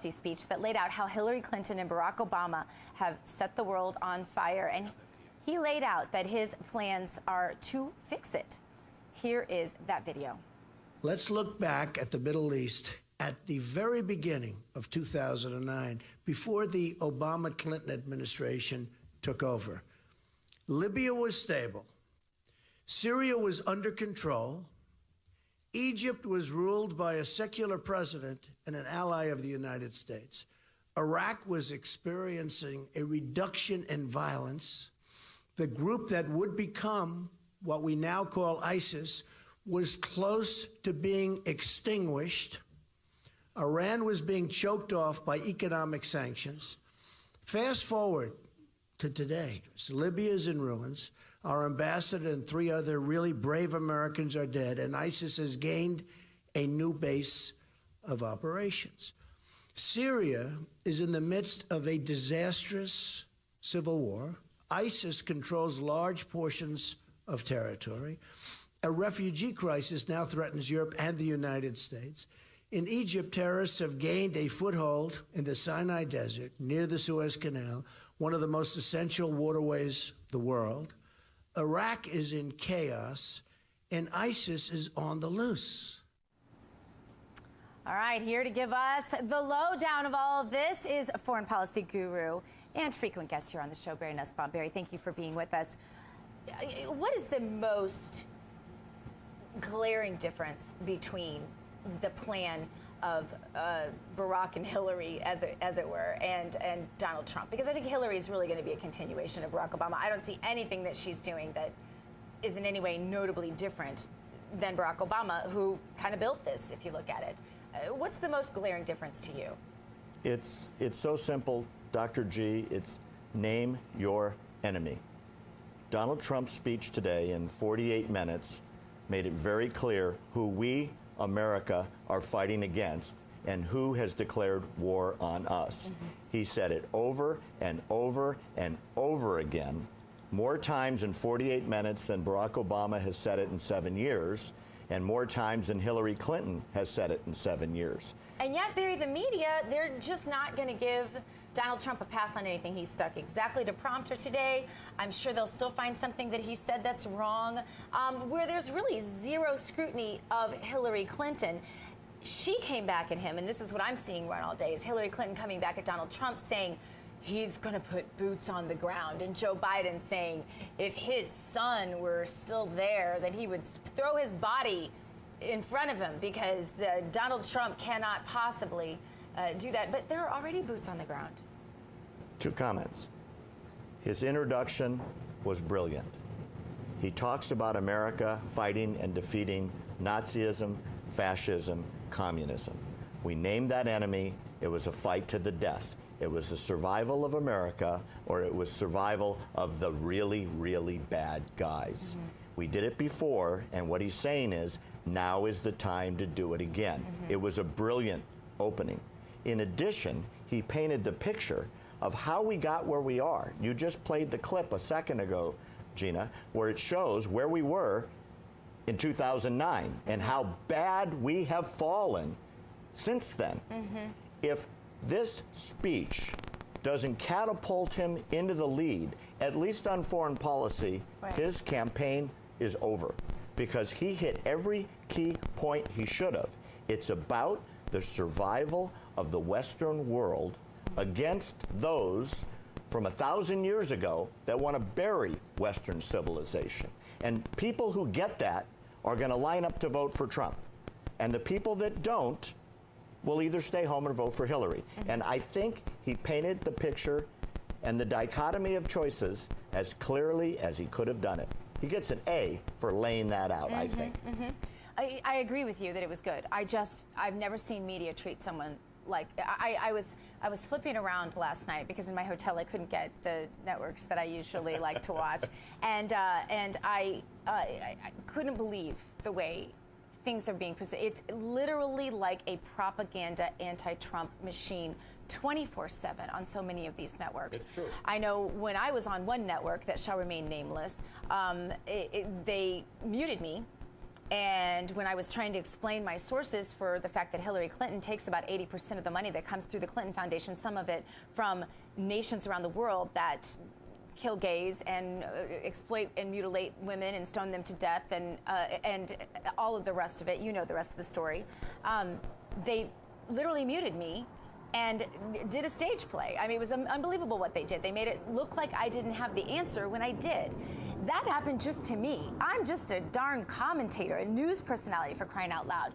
speech that laid out how Hillary Clinton and Barack Obama have set the world on fire. And he laid out that his plans are to fix it. Here is that video. Let's look back at the Middle East at the very beginning of 2009, before the Obama-Clinton administration took over. Libya was stable. Syria was under control. Egypt was ruled by a secular president and an ally of the United States. Iraq was experiencing a reduction in violence. The group that would become what we now call ISIS was close to being extinguished. Iran was being choked off by economic sanctions. Fast forward to today. Libya is in ruins. Our ambassador and 3 other really brave Americans are dead, and ISIS has gained a new base of operations. Syria is in the midst of a disastrous civil war. ISIS controls large portions of territory. A refugee crisis now threatens Europe and the United States. In Egypt, terrorists have gained a foothold in the Sinai Desert near the Suez Canal, one of the most essential waterways of the world. Iraq is in chaos, and ISIS is on the loose. All right, here to give us the lowdown of all of this is a foreign policy guru and frequent guest here on the show, Barry Nussbaum. Barry, thank you for being with us. What is the most glaring difference between the plan of Barack and Hillary, as it were, and Donald Trump? Because I think Hillary is really going to be a continuation of Barack Obama. I don't see anything that she's doing that is in any way notably different than Barack Obama, who kind of built this, if you look at it. What's the most glaring difference to you? It's so simple, Dr. G. It's name your enemy. Donald Trump's speech today in 48 minutes made it very clear who we, America, are fighting against and who has declared war on us. He said it over and over and over again, more times in 48 minutes than Barack Obama has said it in 7 years, and more times than Hillary Clinton has said it in 7 years. And yet, Barry, the media, they're just not going to give Donald Trump a pass on anything. He stuck exactly to prompter today. I'm sure they'll still find something that he said that's wrong. Where there's really zero scrutiny of Hillary Clinton, she came back at him, and this is what I'm seeing run all day, is Hillary Clinton coming back at Donald Trump saying he's going to put boots on the ground, and Joe Biden saying if his son were still there, that he would throw his body in front of him because Donald Trump cannot possibly do that. But there are already boots on the ground. 2 comments. His introduction was brilliant. He talks about America fighting and defeating Nazism, fascism, communism. We named that enemy. It was a fight to the death. It was the survival of America, or it was survival of the really, really bad guys. We did it before, and what he's saying is, now is the time to do it again. It was a brilliant opening. In addition, he painted the picture of how we got where we are. You just played the clip a second ago, Gina, where it shows where we were in 2009 and how bad we have fallen since then. If this speech doesn't catapult him into the lead, at least on foreign policy, his campaign is over, because he hit every key point he should have. It's about the survival of the Western world against those from 1,000 years ago that want to bury Western civilization. And people who get that are going to line up to vote for Trump. And the people that don't will either stay home or vote for Hillary. And I think he painted the picture and the dichotomy of choices as clearly as he could have done it. He gets an A for laying that out, I think. I agree with you that it was good. I've never seen media treat someone like, I was flipping around last night because in my hotel I couldn't get the networks that I usually like to watch, and I couldn't believe the way things are being presented. It's literally like a propaganda anti-Trump machine 24/7 on so many of these networks. It's true. I know when I was on one network that shall remain nameless, they muted me And when I was trying to explain my sources for the fact that Hillary Clinton takes about 80% of the money that comes through the Clinton Foundation, some of it from nations around the world that kill gays and exploit and mutilate women and stone them to death and all of the rest of it, you know the rest of the story, they literally muted me and did a stage play. I mean, it was unbelievable what they did. They made it look like I didn't have the answer when I did. That happened just to me. I'm just a darn commentator, a news personality, for crying out loud.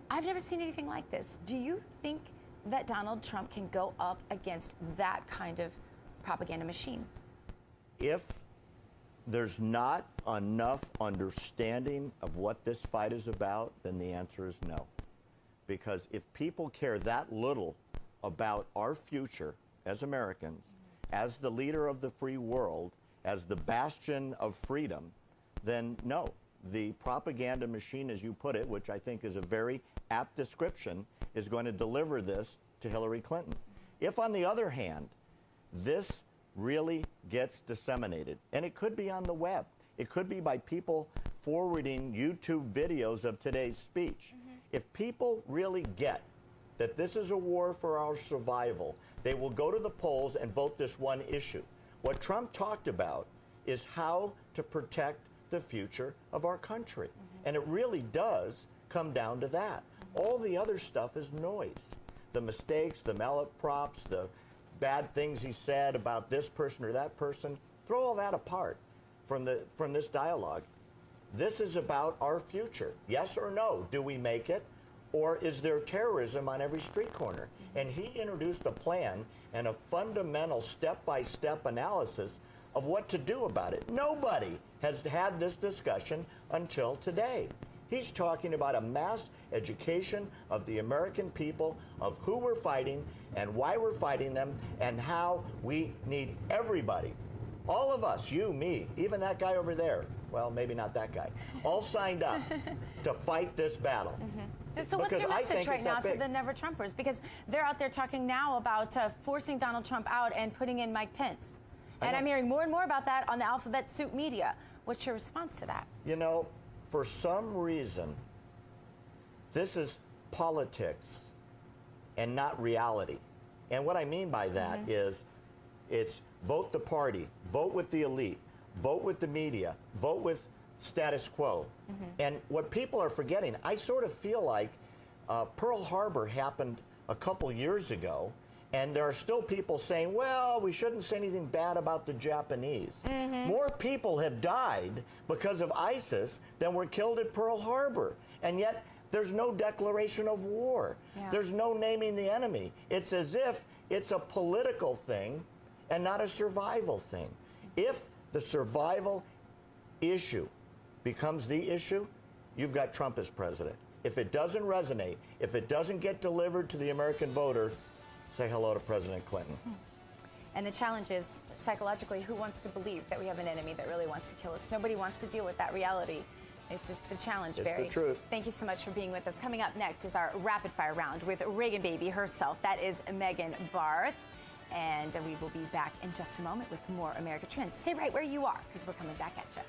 I've never seen anything like this. Do you think that Donald Trump can go up against that kind of propaganda machine? If there's not enough understanding of what this fight is about, then the answer is no. Because if people care that little about our future as Americans, as the leader of the free world, as the bastion of freedom, then no. The propaganda machine, as you put it, which I think is a very apt description, is going to deliver this to Hillary Clinton. If, on the other hand, this really gets disseminated, and it could be on the web, it could be by people forwarding YouTube videos of today's speech. If people really get that this is a war for our survival, they will go to the polls and vote this one issue. What Trump talked about is how to protect the future of our country. And it really does come down to that. All the other stuff is noise. The mistakes, the malaprops, the bad things he said about this person or that person, throw all that apart from this dialogue. This is about our future. Yes or no, do we make it? Or is there terrorism on every street corner? And he introduced a plan and a fundamental step-by-step analysis of what to do about it. Nobody has had this discussion until today. He's talking about a mass education of the American people of who we're fighting and why we're fighting them and how we need everybody, all of us, you, me, even that guy over there, well, maybe not that guy, all signed up to fight this battle. So what's your message right now to the Never Trumpers? Because they're out there talking now about forcing Donald Trump out and putting in Mike Pence. And I'm hearing more and more about that on the alphabet soup media. What's your response to that? You know, for some reason, this is politics and not reality. And what I mean by that is it's vote the party, vote with the elite, vote with the media, vote with status quo. And what people are forgetting, I sort of feel like Pearl Harbor happened a couple years ago, and there are still people saying, well, we shouldn't say anything bad about the Japanese. More people have died because of ISIS than were killed at Pearl Harbor. And yet, there's no declaration of war. There's no naming the enemy. It's as if it's a political thing and not a survival thing. If the survival issue becomes the issue, you've got Trump as president. If it doesn't resonate, if it doesn't get delivered to the American voter, say hello to President Clinton. And the challenge is, psychologically, who wants to believe that we have an enemy that really wants to kill us? Nobody wants to deal with that reality. It's a challenge, Barry. It's the truth. Thank you so much for being with us. Coming up next is our rapid fire round with Reagan Baby herself. That is Megan Barth. And we will be back in just a moment with more America Trends. Stay right where you are, because we're coming back at you.